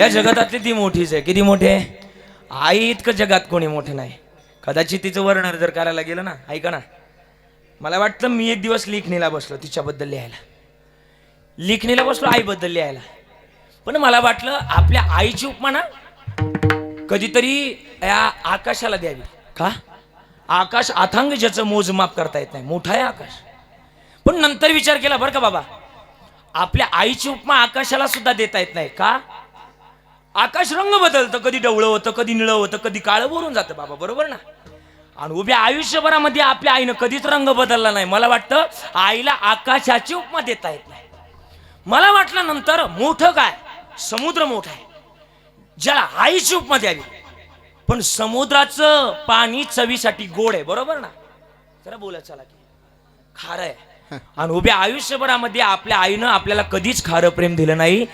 या जगातातली ती मोठीच आहे. किती मोठी आहे? आई इतकं जगात कोणी मोठं नाही. कदाचित तिचं वर्णन जर करायला गेलं ना, ऐका ना, मला वाटतं मी एक दिवस लेखणीला बसलो तिच्याबद्दल लिहायला, लेखणीला बसलो आईबद्दल लिहायला. पण मला वाटलं आपल्या आईची उपमा ना कधीतरी या आकाशाला द्यावी. का? आकाश अथांग ज्याचं मोजमाप करता येत नाही, मोठा आहे आकाश. पण नंतर विचार केला बरं का बाबा, आपल्या आईची उपमा आकाशाला सुद्धा देता येत नाही. का? आकाश रंग बदलतं, कधी डवळं होतं, कधी निळं होतं, कधी काळं भरून जातं बाबा, बरोबर ना? आणि उभ्या आयुष्यभरामध्ये आपल्या आईनं कधीच रंग बदलला नाही. मला वाटतं आईला आकाशाची उपमा देता येत नाही. मला वाटलं नंतर मोठं काय, समुद्र मोठा आहे ज्याला आईची उपमा द्यावी. पण समुद्राचं पाणी चवीसाठी गोड आहे, बरोबर ना? जरा बोला चला की खारं आहे. आणि उभ्या आयुष्यभरामध्ये आपल्या आईनं आपल्याला कधीच खारं प्रेम दिलं नाही.